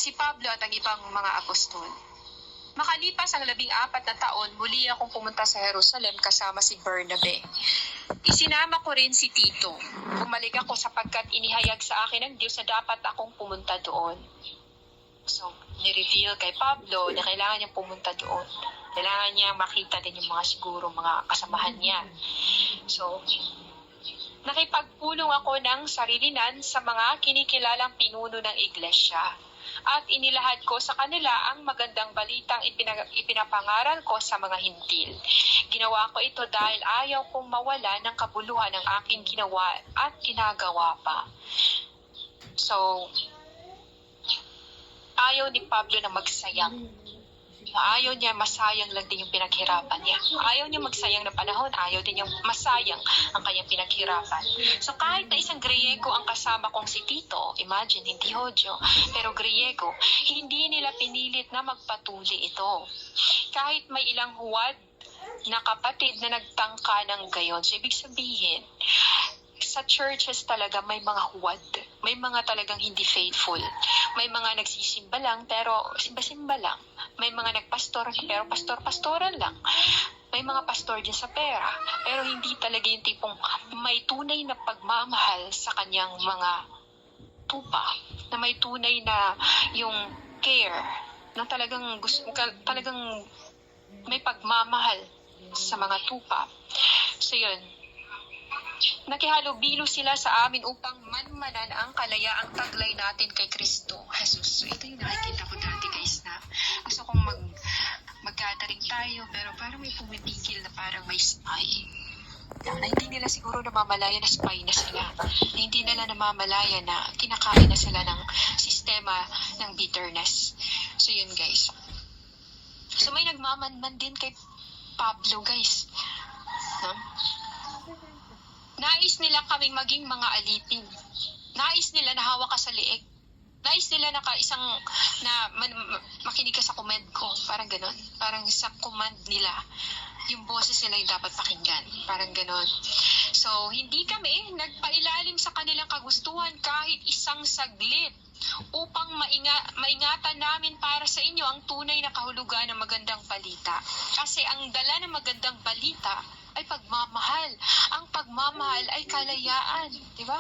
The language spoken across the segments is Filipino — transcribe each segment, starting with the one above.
si Pablo at ang ibang mga apostol. Makalipas ang 14 na taon, muli akong pumunta sa Jerusalem kasama si Bernabe. Isinama ko rin si Tito. Bumalik ako sapagkat inihayag sa akin ng Diyos na dapat akong pumunta doon. So, nireveal kay Pablo na kailangan niyang pumunta doon. Kailangan niya makita din yung mga kasamahan niya. So, nakipagpulong ako ng sarilinan sa mga kinikilalang pinuno ng iglesia. At inilahad ko sa kanila ang magandang balitang ipinapangaral ko sa mga hintil. Ginawa ko ito dahil ayaw kong mawala ng kabuluhan ng aking ginawa at ginagawa pa. So, ayaw ni Pablo na magsayang. Ayaw niya masayang lang din yung pinaghirapan niya. Ayaw niya magsayang ng panahon, ayaw din yung masayang ang kanyang pinaghirapan. So kahit na isang Griego ang kasama kong si Tito, imagine, hindi Hodyo, pero Griego, hindi nila pinilit na magpatuli ito. Kahit may ilang huwad na kapatid na nagtangka ng gayon. So ibig sabihin, sa churches talaga may mga huwad. May mga talagang hindi faithful. May mga nagsisimba lang pero simba-simba lang. May mga nagpastor pero pastor-pastoran lang. May mga pastor din sa pera pero hindi talaga yung tipong may tunay na pagmamahal sa kanyang mga tupa. Na may tunay na yung care. Na talagang may pagmamahal sa mga tupa. So yun. Nakihalubilo sila sa amin upang manmanan ang kalayaang taglay natin kay Kristo Jesus. So ito yung nakikita ko dati guys na gusto kong mag-gathering tayo pero parang may pumipigil na parang may spy. Na hindi nila siguro namamalaya na spy na sila. Na hindi nila namamalaya na kinakain na sila ng sistema ng bitterness. So yun guys. So may nagmamanman din kay Pablo guys. No? Nais nila kaming maging mga alipin. Nais nila na hawak ka sa liig. Nais nila makinig ka sa command ko. Parang ganon. Parang sa command nila. Yung boses nila yung dapat pakinggan. Parang ganon. So, hindi kami nagpailalim sa kanilang kagustuhan kahit isang saglit upang maingatan namin para sa inyo ang tunay na kahulugan ng magandang balita. Kasi ang dala ng magandang balita ay pagmamahal. Ang pagmamahal ay kalayaan. Di ba?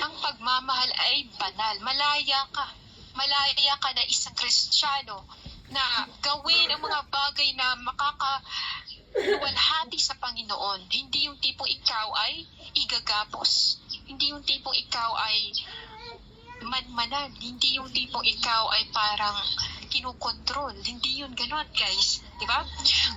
Ang pagmamahal ay banal. Malaya ka. Malaya ka na isang Kristiyano na gawin ang mga bagay na makakaluwalhati sa Panginoon. Hindi yung tipong ikaw ay igagapos. Hindi yung tipong ikaw ay manmanan. Hindi yung tipong ikaw ay parang kinukontrol. Hindi yun ganon, guys. Diba?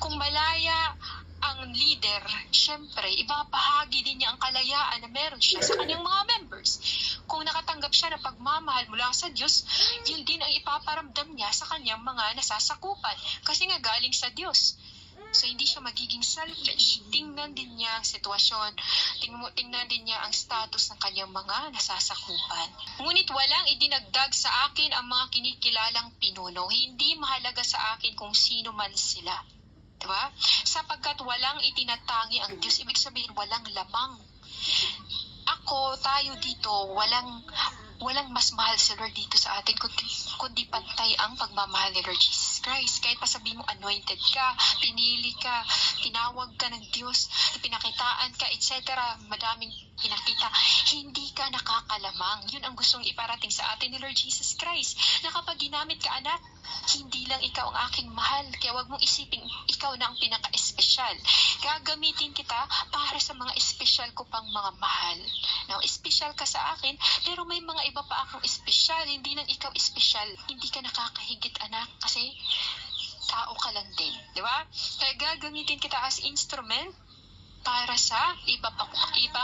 Kung malaya ang leader, syempre, ibabahagi din niya ang kalayaan na meron siya sa kanyang mga members. Kung nakatanggap siya ng pagmamahal mula sa Diyos, yun din ang ipaparamdam niya sa kanyang mga nasasakupan. Kasi nga galing sa Diyos. So, hindi siya magiging selfish. Tingnan din niya ang sitwasyon. Tingnan din niya ang status ng kanyang mga nasasakupan. Ngunit walang idinagdag sa akin ang mga kinikilalang pinuno. Hindi mahalaga sa akin kung sino man sila. Diba? Sapagkat walang itinatangi ang Diyos. Ibig sabihin, walang lamang. Tayo dito, walang mas mahal si Lord dito sa atin kundi pantay ang pagmamahal ni Lord Jesus Christ. Kahit pa sabihin mo anointed ka, pinili ka, tinawag ka ng Diyos, pinakitaan ka, etc. Madaming pinakita, hindi ka nakakalamang. Yun ang gustong iparating sa atin ni Lord Jesus Christ. Na kapag ginamit ka, anak, hindi lang ikaw ang aking mahal. Kaya wag mong isipin ikaw na ang pinaka-espesyal. Gagamitin kita para sa mga espesyal ko pang mga mahal. Now, espesyal ka sa akin, pero may mga iba pa akong espesyal. Hindi lang ikaw espesyal. Hindi ka nakakahigit, anak, kasi tao ka lang din. Di ba? Kaya gagamitin kita as instrument para sa iba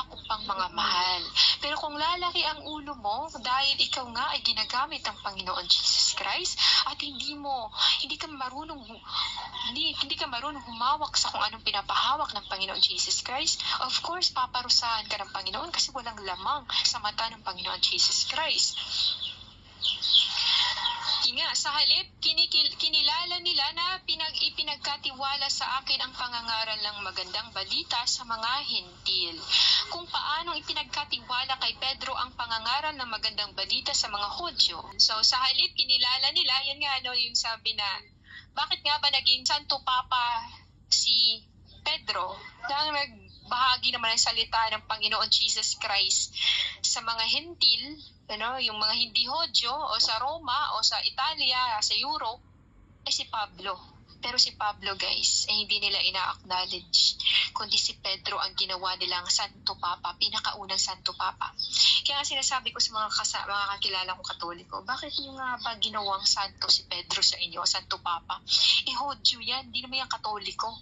ko pang mga mahal. Pero kung lalaki ang ulo mo, dahil ikaw nga ay ginagamit ng Panginoon Jesus Christ, at hindi ka marunong humawak sa kung anong pinapahawak ng Panginoon Jesus Christ, of course, paparusahan ka ng Panginoon kasi walang lamang sa mata ng Panginoon Jesus Christ. Nga, sa halip, kinilala nila na ipinagkatiwala sa akin ang pangangaral ng magandang balita sa mga Hentil. Kung paanong ipinagkatiwala kay Pedro ang pangangaral ng magandang balita sa mga Hudyo. So sa halip kinilala nila, yan nga yung sabi na, bakit nga ba naging Santo Papa si Pedro? Dahil nagbahagi naman ng salita ng Panginoon Jesus Christ sa mga Hentil, yung mga hindi Hudyo o sa Roma o sa Italia, sa Europe, ay si Pablo. Pero si Pablo guys, hindi nila ina-acknowledge, kundi si Pedro ang ginawa nilang Santo Papa, pinakaunang Santo Papa. Kaya sinasabi ko sa mga kakilala kong Katoliko, bakit nyo nga ba ginawang Santo si Pedro sa inyo, Santo Papa? Hudyo yan, di naman yung Katoliko.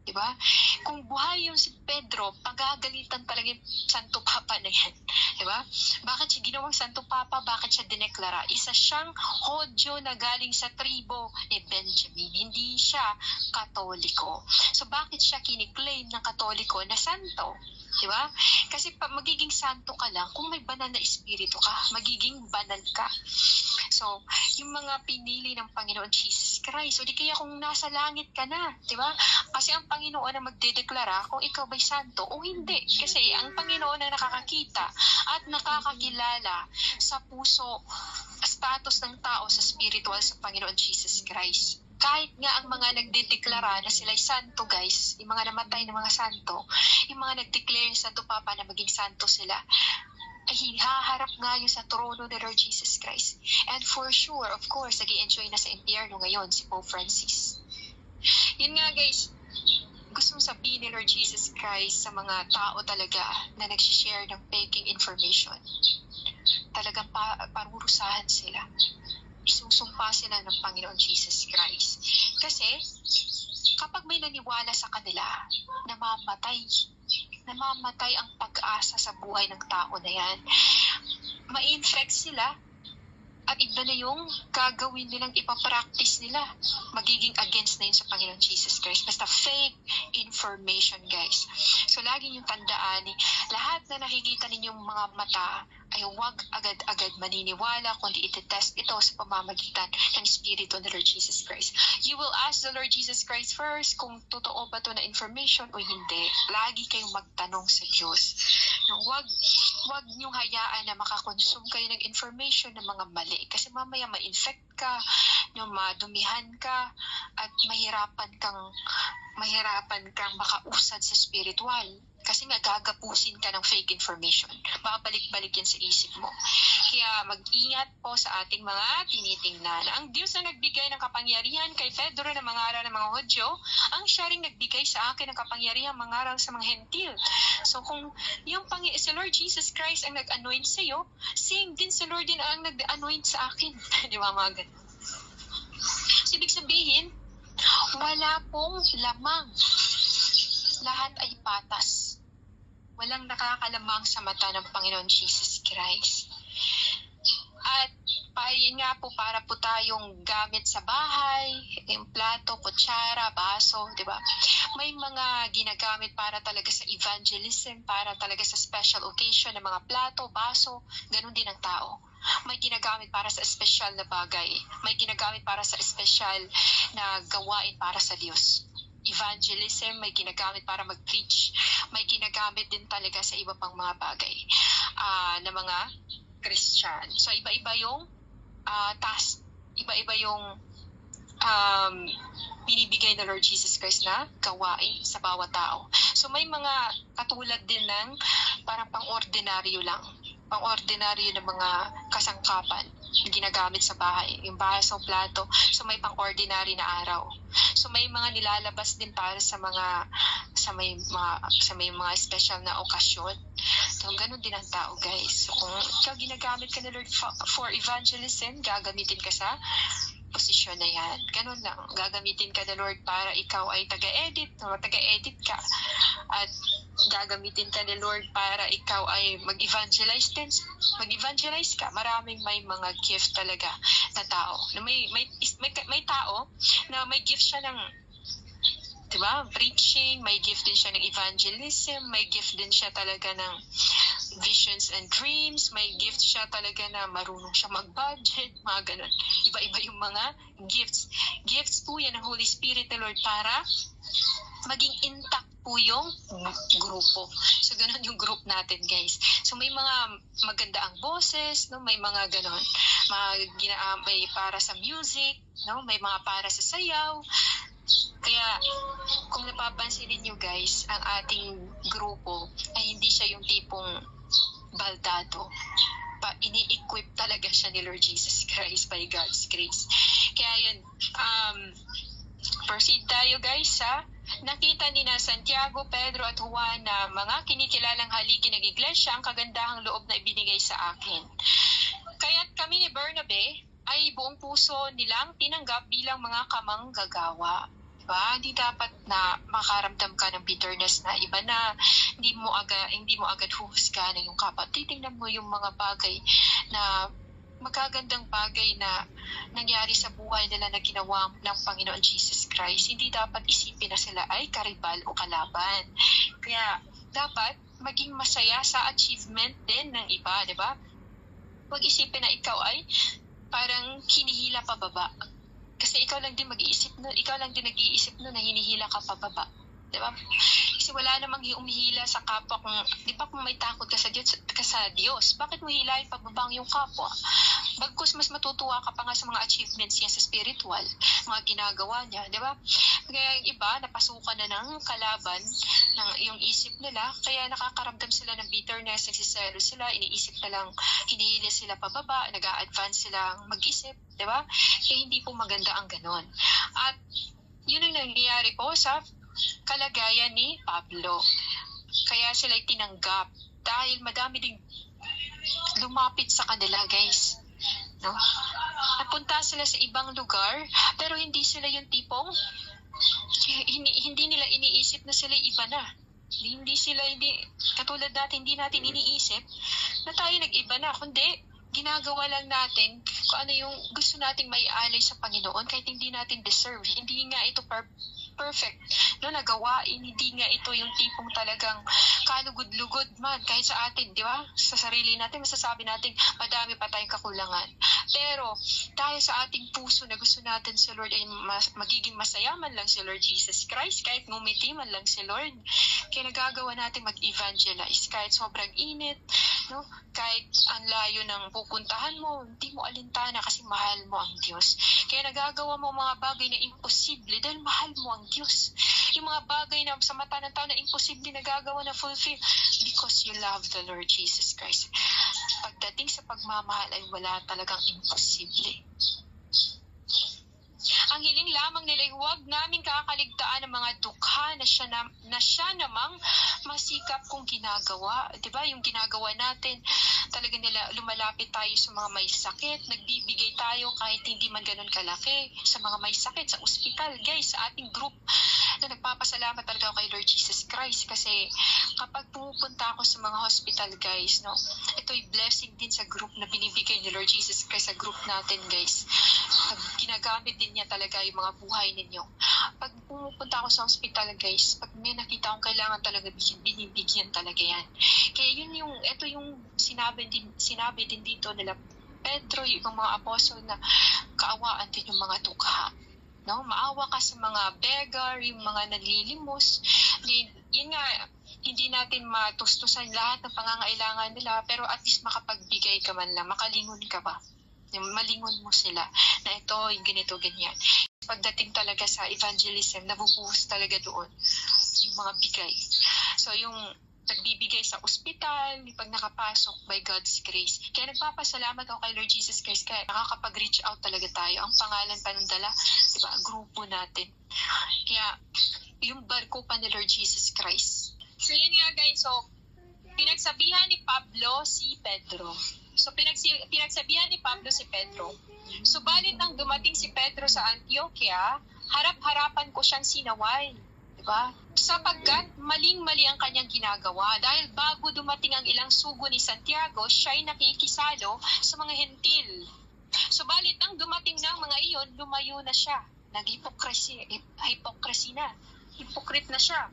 Diba? Kung buhay yung si Pedro, pagagalitan talaga yung Santo Papa na yan. Diba? Bakit siya ginawang Santo Papa? Bakit siya dineklara? Isa siyang Hudyo na galing sa tribo ni Benjamin. Hindi siya Katoliko. So bakit siya kiniklaim ng Katoliko na Santo? Diba? Kasi magiging santo ka lang kung may banal na espiritu ka. Magiging banal ka. So, yung mga pinili ng Panginoon Jesus Christ, o di kaya kung nasa langit ka na, diba? Kasi ang Panginoon ang magdedeklara kung ikaw ba'y santo o hindi. Kasi ang Panginoon ang nakakakita at nakakakilala sa puso, status ng tao sa spiritual sa Panginoon Jesus Christ. Kahit nga ang mga nagdedeklara na sila'y santo guys, yung mga namatay na mga santo, yung mga nagdeclare Santo Papa na maging santo sila, ay haharap nga yun sa trono ni Lord Jesus Christ. And for sure, of course, nag-i-enjoy na sa impyerno ngayon si Pope Francis. Yun nga guys, gustong sabihin ni Lord Jesus Christ sa mga tao talaga na nagsishare ng faking information. Talagang parurusahan sila. Isusumpa sila ng Panginoon Jesus Christ. Kasi, kapag may naniwala sa kanila, namamatay ang pag-asa sa buhay ng tao na yan. Ma-infect sila at iba na yung gagawin nilang ipapractice nila. Magiging against na yun sa Panginoon Jesus Christ. Basta fake information, guys. So, lagi yung tandaan, lahat na nakikita ninyong mga mata ay huwag agad-agad maniniwala, kundi itetest ito sa pamamagitan ng Espiritu ng Lord Jesus Christ. You will ask the Lord Jesus Christ first kung totoo ba ito na information o hindi. Lagi kayong magtanong sa Diyos. Huwag niyong hayaan na makakonsume kayo ng information ng mga mali. Kasi mamaya ma-infect ka, madumihan ka, at mahirapan kang makausad sa spiritual. Kasi nga gagapusin ka ng fake information. Babalik-balik yan sa isip mo. Kaya mag-ingat po sa ating mga tinitingnan. Ang Diyos na nagbigay ng kapangyarihan kay Pedro na mangaral ng mga Hudyo, ang siya ring nagbigay sa akin ng kapangyarihan mangaral sa mga Hentil. So kung si Lord Jesus Christ ang nag-anoint sa iyo, same din si Lord din ang nag-anoint sa akin. Di ba mga ganun? So, ibig sabihin, wala pong lamang. Lahat ay patas. Walang nakakalamang sa mata ng Panginoon Jesus Christ. At yun nga po, para po tayong gamit sa bahay, yung plato, kutsara, baso, di ba? May mga ginagamit para talaga sa evangelism, para talaga sa special occasion ng mga plato, baso, ganun din ang tao. May ginagamit para sa espesyal na bagay. May ginagamit para sa espesyal na gawain para sa Diyos. Evangelism, may ginagamit para mag-preach. May ginagamit din talaga sa iba pang mga bagay na mga Christian. So, iba-iba yung task. Iba-iba yung binibigay ng Lord Jesus Christ na gawain sa bawat tao. So, may mga katulad din ng parang pang-ordinaryo lang. Pang-ordinaryo ng mga kasangkapan na ginagamit sa bahay. Yung baso, plato. So, may pang-ordinary na araw. So, may mga nilalabas din para sa may mga special na okasyon. So, ganun din ang tao, guys. So, kung ikaw ginagamit ka na Lord for evangelism, gagamitin ka sa posisyon na yan. Ganun lang. Gagamitin ka na Lord para ikaw ay taga-edit ka. At gagamitin ka ni Lord para ikaw ay mag-evangelize ka. Maraming may mga gift talaga na tao. May tao na may gift siya ng Diba? Preaching, may gift din siya ng evangelism, may gift din siya talaga ng visions and dreams, may gift siya talaga na marunong siya mag-budget, mga ganun. Iba-iba yung mga gifts. Gifts po yan ng Holy Spirit the Lord para maging intact po yung grupo. So, ganun yung group natin, guys. So, may mga maganda ang boses, no? May mga ganun. May para sa music, no? May mga para sa sayaw. Kaya, kung napapansin niyo guys, ang ating grupo ay hindi siya yung tipong baldado. Ini-equip talaga siya ni Lord Jesus Christ by God's grace. Kaya yun, proceed tayo guys sa nakita ni na Santiago, Pedro at Juan na mga kinikilalang haligi ng iglesia ang kagandahang loob na ibinigay sa akin. Kaya't kami ni Bernabe ay buong puso nilang tinanggap bilang mga kamanggagawa. Diba? Hindi dapat na makaramdam ka ng bitterness na iba na hindi mo agad huhusgahan ng iyong kapwa. Titingnan mo yung mga bagay na magagandang bagay na nangyari sa buhay nila na ginawa ng Panginoon Jesus Christ. Hindi dapat isipin na sila ay karibal o kalaban. Kaya dapat maging masaya sa achievement din ng iba, di ba? Huwag isipin na ikaw ay parang hinihila pababa. Kasi ikaw lang din nag-iisip na hinihila ka pababa. Diba? Kasi wala namang umihila sa kapwa kung may takot ka sa Diyos, bakit mo hilahin pababang yung kapwa? Bagkus mas matutuwa ka pa nga sa mga achievements niya sa spiritual, mga ginagawa niya, di ba? Kaya yung iba, napasukan na ng kalaban ng yung isip nila, kaya nakakaramdam sila ng bitterness, nagsiselo sila, iniisip na lang, hinihila sila pababa, nag-a-advance silang mag-isip, di ba? Kaya hindi po maganda ang ganon. At yun ang nangyayari po sa kalagayan ni Pablo. Kaya sila'y tinanggap dahil madami ding lumapit sa kanila, guys. No? Napunta sila sa ibang lugar, pero hindi sila yung tipong hindi nila iniisip na sila iba na. Hindi katulad natin, hindi natin iniisip na tayo nag-iba na, kundi ginagawa lang natin kung ano yung gusto nating maialay sa Panginoon kahit hindi natin deserve. Hindi nga ito perfect no nagawain, hindi nga ito yung tipong talagang kalugod-lugod man kahit sa atin, di ba? Sa sarili natin masasabi natin madami pa tayong kakulangan, pero dahil sa ating puso na gusto natin si Lord ay magiging masaya man lang si Lord Jesus Christ, kahit ngumiti man lang si Lord, kaya nagagawa natin mag-evangelize kahit sobrang init, no? Kahit ang layo ng pupuntahan mo, hindi mo alintana kasi mahal mo ang Diyos. Kaya nagagawa mo mga bagay na imposible dahil mahal mo ang Diyos. Yung mga bagay na sa mata ng tao na imposible nagagawa na fulfill because you love the Lord Jesus Christ. Pagdating sa pagmamahal ay wala talagang imposible. Ang hiling lamang nila ay huwag naming kakaligtaan ng mga dukha na siya namang masikap kong ginagawa. Diba? Yung ginagawa natin, talaga nila lumalapit tayo sa mga may sakit, nagbibigay tayo kahit hindi man ganun kalaki sa mga may sakit, sa ospital. Guys, sa ating group, na nagpapasalamat talaga ako kay Lord Jesus Christ kasi kapag pumupunta ako sa mga hospital, guys, no, ito'y blessing din sa group na binibigay ni Lord Jesus Christ sa group natin, guys. Ginagamit din niya talaga yung mga buhay ninyo. Pag pumupunta ako sa hospital, guys, pag may nakita akong kailangan talaga binibigyan talaga yan. Kaya ito yung sinabi din dito nila Pedro, yung mga apostol na kaawaan din yung mga dukha. No? Maawa ka sa mga beggar, yung mga nanlilimos. Yun nga, hindi natin matustusan lahat ng pangangailangan nila, pero at least makapagbigay ka man lang, makalingon ka ba? Malingon mo sila na ito, yung ganito, ganyan. Pagdating talaga sa evangelism, nabubuhos talaga doon yung mga bigay. So yung nagbibigay sa ospital, pag nakapasok by God's grace. Kaya nagpapasalamat ako kay Lord Jesus Christ kaya nakakapag-reach out talaga tayo. Ang pangalan pa ng dala, diba, grupo natin. Kaya yung barko pa ni Lord Jesus Christ. So yun nga guys, so pinagsabihan ni Pablo si Pedro. So pinagsabihan ni Pablo si Pedro. Subalit nang dumating si Pedro sa Antioquia, harap-harapan ko siyang sinaway. Diba? Sapagkat maling-mali ang kanyang ginagawa dahil bago dumating ang ilang sugo ni Santiago, siya'y nakikisalo sa mga hentil. Subalit nang dumating na ang mga iyon, lumayo na siya. Nag-hypocrisy na. Hypocrite na siya.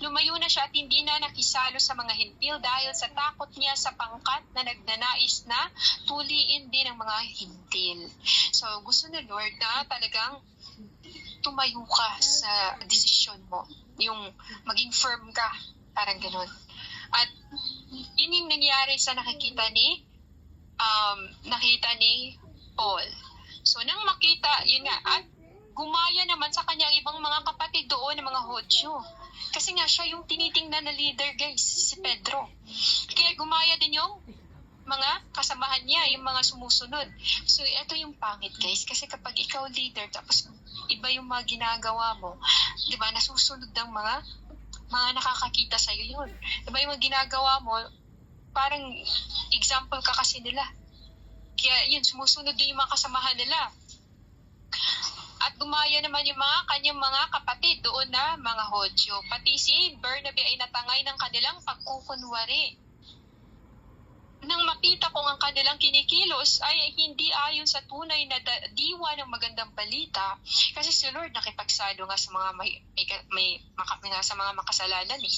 Lumayo na siya at hindi na nakisalo sa mga hintil dahil sa takot niya sa pangkat na nagnanais na tuliin din ang mga hintil. So, gusto ni Lord na talagang tumayo ka sa desisyon mo. Yung maging firm ka. Parang ganun. At yun yung nangyari sa nakita ni Paul. So, nang makita, yun nga, at gumaya naman sa kanyang ibang mga kapatid doon ng mga Hodyo. Kasi nga siya yung tinitingnan na leader, guys, si Pedro. Kaya gumaya din yung mga kasamahan niya, yung mga sumusunod. So, ito yung pangit, guys. Kasi kapag ikaw leader, tapos iba yung mga ginagawa mo, di ba, nasusunod ng mga nakakakita sa'yo yun. Di ba yung mga ginagawa mo, parang example ka kasi nila. Kaya yun, sumusunod din yung mga kasamahan nila. At gumaya naman yung kanyang mga kapatid doon na mga Hodyo. Pati si Bernabe ay natangay ng kanilang pagkukunwari. Nang makita kong ang kanilang kinikilos ay hindi ayon sa tunay na diwa ng magandang balita, kasi si Lord nakipagsalo nga sa mga sa mga makasalanan eh.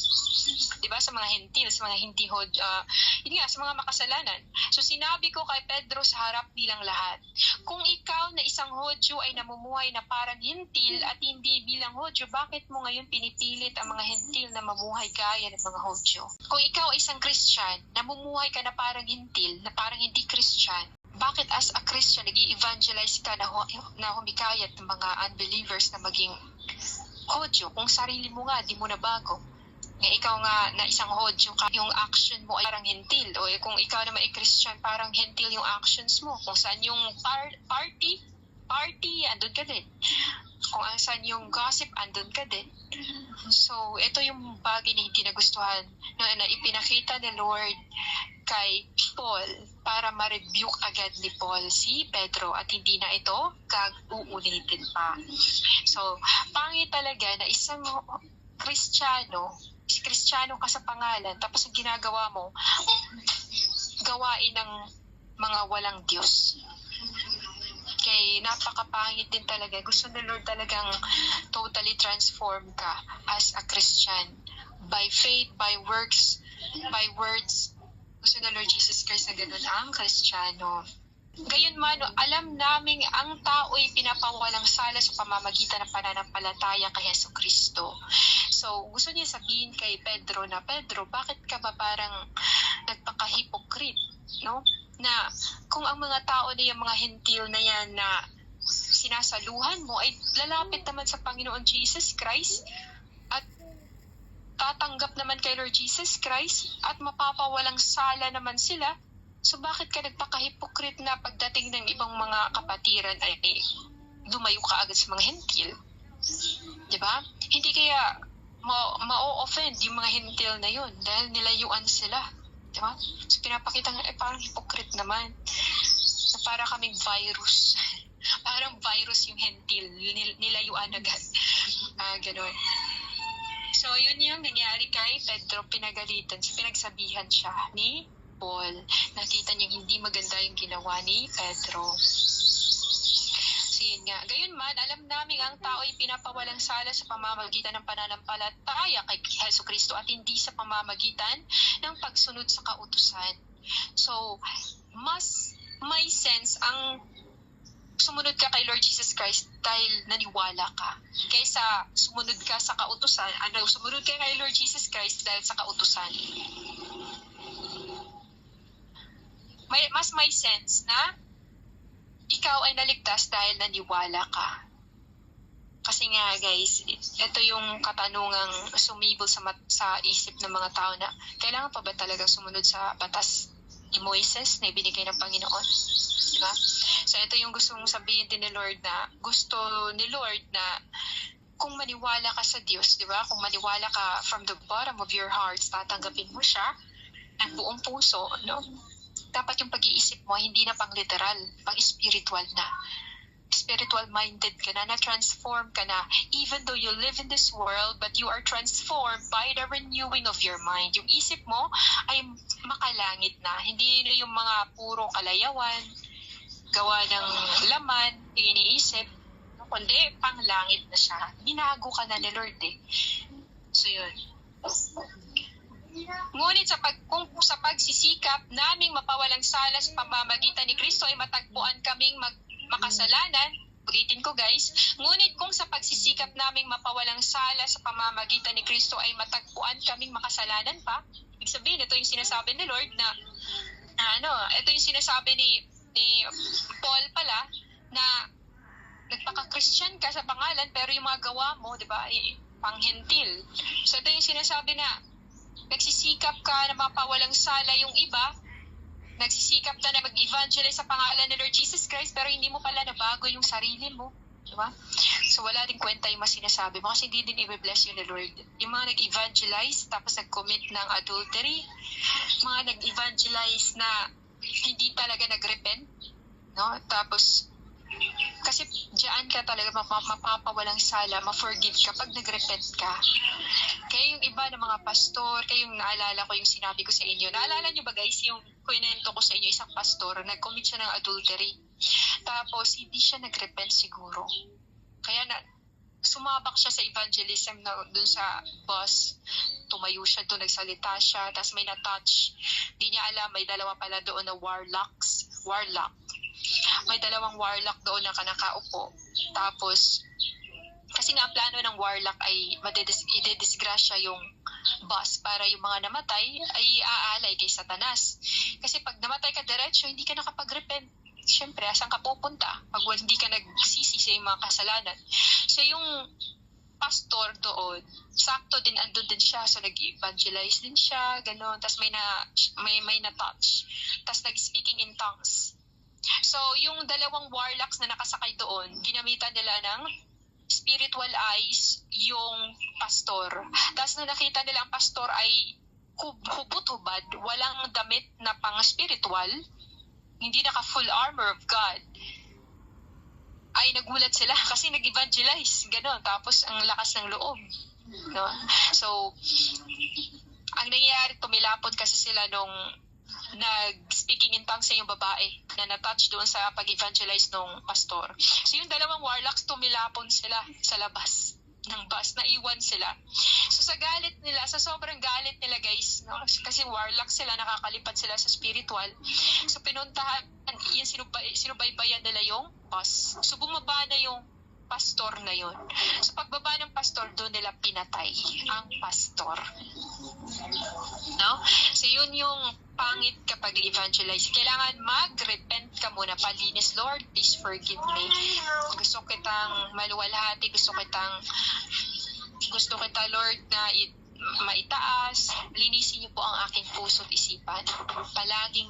'Di ba, sa mga hentil, sa mga hindi nga sa mga makasalanan. So sinabi ko kay Pedro sa harap nilang lahat, kung ikaw na isang Hodyo ay namumuhay na parang hentil at hindi bilang Hodyo, bakit mo ngayon pinipilit ang mga hentil na mamuhay gaya ng mga Hodyo? Kung ikaw ay isang Christian, namumuhay ka na parang hintil, na parang hindi Christian, bakit as a Christian nag-i-evangelize ka na humikayat ng mga unbelievers na maging Hodyo kung sarili mo nga di mo na bago? Nga ikaw nga na isang Hodyo ka, yung action mo ay parang hintil, o kung ikaw naman ay Christian, parang hintil yung actions mo. Kung saan yung party, andun ka din. Kung saan yung gossip, andun ka din. So, ito yung bagay na hindi nagustuhan na ipinakita ni Lord kay Paul para ma-rebuke agad ni Paul si Pedro at hindi na ito uulitin pa. So, pangit talaga na isang Kristiyano ka sa pangalan, tapos ang ginagawa mo, gawain ng mga walang Diyos. Kaya napakapangit din talaga. Gusto ni Lord talagang totally transform ka as a Christian. By faith, by works, by words. Gusto ni Lord Jesus Christ na ganun ang Kristiyano. Gayunman, alam naming ang tao'y pinapawalang sala sa pamamagitan ng pananampalataya kay Jesucristo. So, gusto niya sabihin kay Pedro na, Pedro, bakit ka ba parang nagpaka-hypocrite, no? Na kung ang mga tao na yung mga hentil na yan na sinasaluhan mo ay lalapit naman sa Panginoon Jesus Christ at tatanggap naman kay Lord Jesus Christ at mapapawalang sala naman sila, so bakit ka nagpaka-hypocrite na pagdating ng ibang mga kapatiran ay lumayo ka agad sa mga hentil? Diba? Hindi kaya ma-offend yung mga hentil na yun dahil nilayuan sila. Diba? So pinapakita nga, parang hypocrite naman. So, para kaming virus. Parang virus yung hentil. Nilayuan agad. Ganun. So, yun yung nangyari kay Pedro. Pinagalitan. So, pinagsabihan siya ni Paul. Nakita niya hindi maganda yung ginawa ni Pedro. So, yun nga. Gayunman, alam namin ang tao ay pinapawalang sala sa pamamagitan ng pananampalataya kay Jesucristo at hindi sa pamamagitan ng pagsunod sa kautusan. So, mas may sense ang sumunod ka kay Lord Jesus Christ dahil naniwala ka kaysa sumunod ka sa kautusan. Sumunod ka kay Lord Jesus Christ dahil sa kautusan. Mas may sense na ikaw ay naligtas dahil naniwala ka. Kasi nga guys, ito yung katanungang sumibol sa isip ng mga tao na kailangan pa ba talagang sumunod sa batas ni Moises na ibinigay ng Panginoon? Diba? So ito yung gusto mong sabihin din ni Lord na gusto ni Lord na kung maniwala ka sa Diyos, diba? Kung maniwala ka from the bottom of your hearts, tatanggapin mo siya ng buong puso, no? Dapat yung pag-iisip mo hindi na pang literal, pang spiritual na. Spiritual minded ka na, na-transform ka na. Even though you live in this world, but you are transformed by the renewing of your mind. Yung isip mo ay makalangit na. Hindi na yung mga puro kalayawan, gawa ng laman, yung iniisip. kundi panglangit na siya. Binago ka na ni Lord eh. So yun. Ngunit kung sa pagsisikap naming mapawalang sala sa pamamagitan ni Kristo ay matagpuan kaming makasalanan. Ulitin ko guys, ngunit kung sa pagsisikap naming mapawalang sala sa pamamagitan ni Kristo ay matagpuan kaming makasalanan pa, ibig sabihin, ito yung sinasabi ni Lord na, ito yung sinasabi ni Paul pala, na nagpaka-Christian ka sa pangalan pero yung mga gawa mo, di ba, pang-hentil. So ito yung sinasabi na nagsisikap ka na mapawalang sala yung iba, nagsisikap ka na mag-evangelize sa pangalan ni Lord Jesus Christ pero hindi mo pala nabago yung sarili mo. Diba? So wala din kwenta yung mga sinasabi mo kasi hindi din i-bless yun ni Lord. Yung mga nag-evangelize tapos nag-commit ng adultery, mga nag-evangelize na hindi talaga nag-repent, no? Tapos kasi diyan ka talaga mapapawalang sala, ma-forgive ka pag nag-repent ka. Kaya yung iba ng mga pastor, kaya yung naalala ko yung sinabi ko sa inyo. Naalala nyo ba guys yung kwento ko sa inyo, isang pastor, nag-commit siya ng adultery. Tapos hindi siya nag-repent siguro. Kaya sumabak siya sa evangelism na dun sa bus. Tumayo siya doon, nagsalita siya, tapos may na-touch. Hindi niya alam, may dalawa pala doon na warlock. May dalawang warlock doon na nakaupo. Tapos, kasi nga ang plano ng warlock ay idedisgrasya yung bus para yung mga namatay ay aalay kay Satanas. Kasi pag namatay ka diretso, hindi ka nakapag-repent. Siyempre, asan ka pupunta pag hindi ka nagsisi sa mga kasalanan? So yung pastor doon, sakto din andun din siya, so nag-evangelize din siya, gano'n. Tapos may na-touch. Tapos nag-speaking in tongues. So yung dalawang warlocks na nakasakay doon, ginamitan nila ng spiritual eyes yung pastor. Tapos na nakita nila ang pastor ay hubot-hubad, walang damit na pang-spiritual, hindi naka-full armor of God, ay nagulat sila kasi nag-evangelize, gano'n. Tapos ang lakas ng loob. No? So, ang nangyayari, tumilapon kasi sila nung nag-speaking in tongues sa yung babae na na-touch doon sa pag-evangelize ng pastor. So yung dalawang warlocks, tumilapon sila sa labas ng bus, naiwan sila. So sa galit nila, sa sobrang galit nila guys, no? Kasi warlock sila, nakakalipad sila sa spiritual. So pinuntahan, yun, sinubaybayan nila yung bus. So bumaba na yung pastor na yun. So pagbaba ng pastor, doon nila pinatay ang pastor. No? So yun yung pangit kapag evangelize. Kailangan mag-repent ka muna. Palinis, Lord, please forgive me. Gusto kitang maluwalhati, gusto kita Lord na maitaas. Linisin niyo po ang aking puso at isipan. Palaging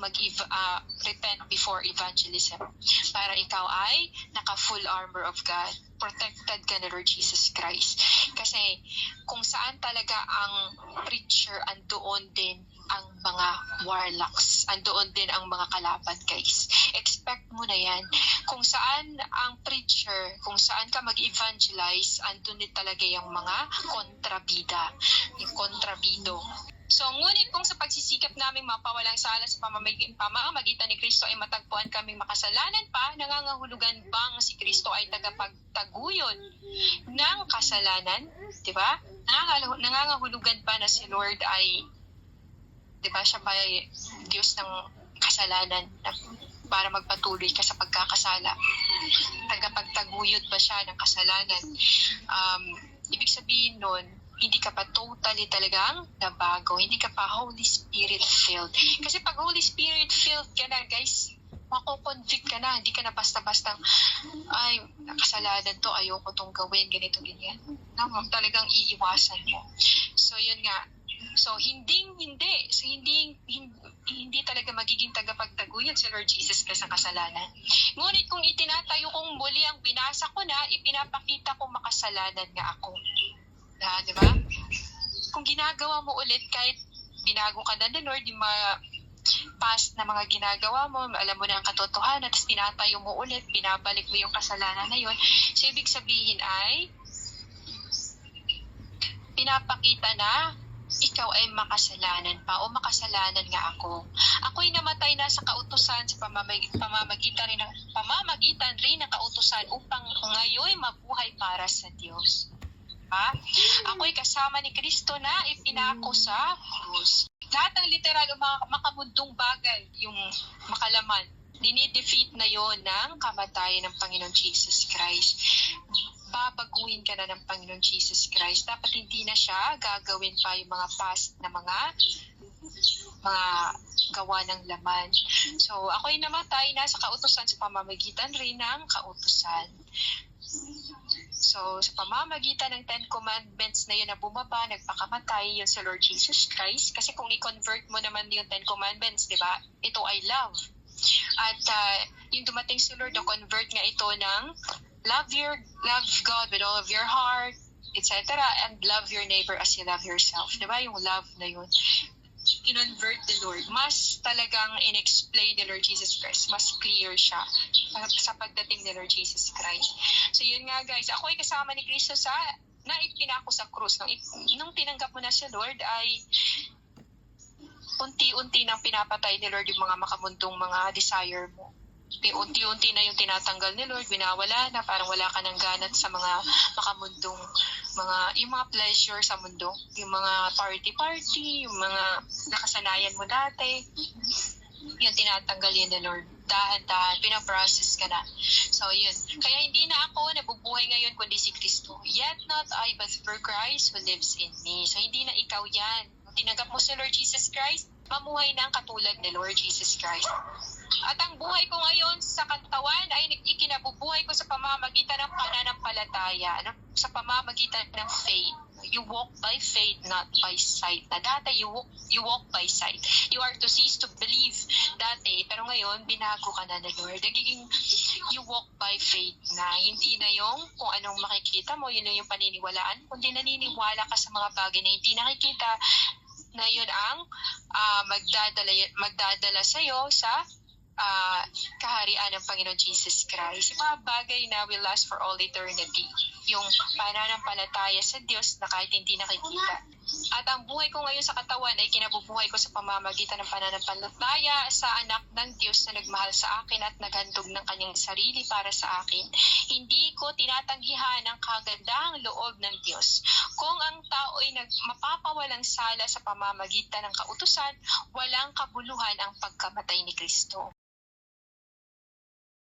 repent before evangelism para ikaw ay naka-full armor of God. Protected ka ni Lord Jesus Christ. Kasi kung saan talaga ang preacher, andoon din ang mga warlocks. Andoon din ang mga kalaban, guys. Expect mo na yan. Kung saan ang preacher, kung saan ka mag-evangelize, andun din talaga yung mga kontrabida. Yung kontrabido. So, ngunit kung sa pagsisikap namin mapawalang sala sa pamamagitan ni Kristo ay matagpuan kaming makasalanan pa, nangangahulugan bang si Kristo ay tagapagtaguyod ng kasalanan? Diba? Nangangahulugan pa na si Lord ay, diba, siya ba ay Diyos ng kasalanan na para magpatuloy ka sa pagkakasala? Tagapagtaguyod ba siya ng kasalanan? Ibig sabihin nun, hindi ka pa totally talagang nabago. Hindi ka pa Holy Spirit filled. Kasi pag Holy Spirit filled ka na, guys, mako-convict ka na. Hindi ka na basta-basta, ay, kasalanan to, ayoko tong gawin, ganito, ganyan. No, talagang iiwasan mo. So, yun nga. So, hindi talaga magiging tagapagtaguyod si Lord Jesus ka sa kasalanan. Ngunit kung itinatayo kong muli ang binasa ko na, ipinapakita kong makasalanan nga ako. Di ba? Kung ginagawa mo ulit, kahit binago ka na ng Lord, yung mga past na mga ginagawa mo, alam mo na ang katotohanan, tapos tinatayo mo ulit, binabalik mo yung kasalanan na yun. So, ibig sabihin ay, pinapakita na ikaw ay makasalanan pa o makasalanan nga ako. Ako'y namatay na sa kautusan sa pamamagitan rin ng kautusan upang ngayon mabuhay para sa Diyos. Ha? Ako'y kasama ni Kristo na ipinako sa krus. Lahat ng literal o mga makamundong bagay, yung makalaman, dinidefeat na yon ng kamatayan ng Panginoon Jesus Christ. Babaguhin ka na ng Panginoon Jesus Christ. Dapat hindi na siya gagawin pa yung mga past na mga gawa ng laman. So, ako'y namatay na sa kautusan sa pamamagitan rin ng kautusan. So, sa pamamagitan ng Ten Commandments na yun na bumaba, nagpakamatay yun sa Lord Jesus Christ. Kasi kung i-convert mo naman yung Ten Commandments, di ba? Ito ay love. At yung dumating si Lord, na-convert nga ito ng love God with all of your heart, etc. And love your neighbor as you love yourself. Diba? Yung love na yun. Kinonvert the Lord. Mas talagang in-explain ni Lord Jesus Christ. Mas clear siya sa pagdating ni Lord Jesus Christ. So yun nga guys, ako ay kasama ni Kristo sa naipinako sa krus. Nung tinanggap mo na si Lord ay unti-unti nang pinapatay ni Lord yung mga makamundong mga desire mo. Unti-unti na yung tinatanggal ni Lord, binawala na, parang wala ka ng ganat sa mga makamundong yung mga pleasure sa mundo, yung mga party-party, yung mga nakasanayan mo dati, yung tinatanggal yun ni Lord. Dahan-dahan, pinaprocess ka na. So, yun. Kaya hindi na ako nabubuhay ngayon kundi si Kristo. Yet not I, but through Christ who lives in me. So, hindi na ikaw yan. Tinanggap mo si Lord Jesus Christ, mamuhay na ang katulad ni Lord Jesus Christ. At ang buhay ko ngayon sa katawan ay ikinabubuhay ko sa pamamagitan ng pananampalataya, sa pamamagitan ng faith. You walk by faith, not by sight. Na dati, you walk by sight. You are to cease to believe dati, pero ngayon, binago ka na Lord. Nagiging you walk by faith na hindi na yung kung anong makikita mo, yun na yung paniniwalaan, kundi naniniwala ka sa mga bagay na hindi nakikita, na yun ang magdadala sa'yo sa kaharian ng Panginoon Jesus Christ. Yung mga bagay na will last for all eternity. Yung pananampalataya sa Diyos na kahit hindi nakikita. At ang buhay ko ngayon sa katawan ay kinabubuhay ko sa pamamagitan ng pananampalataya sa anak ng Diyos na nagmahal sa akin at naghandog ng kanyang sarili para sa akin. Hindi ko tinatanggihan ang kagandahang loob ng Diyos. Kung ang tao ay mapapawalang sala sa pamamagitan ng kautusan, walang kabuluhan ang pagkamatay ni Kristo.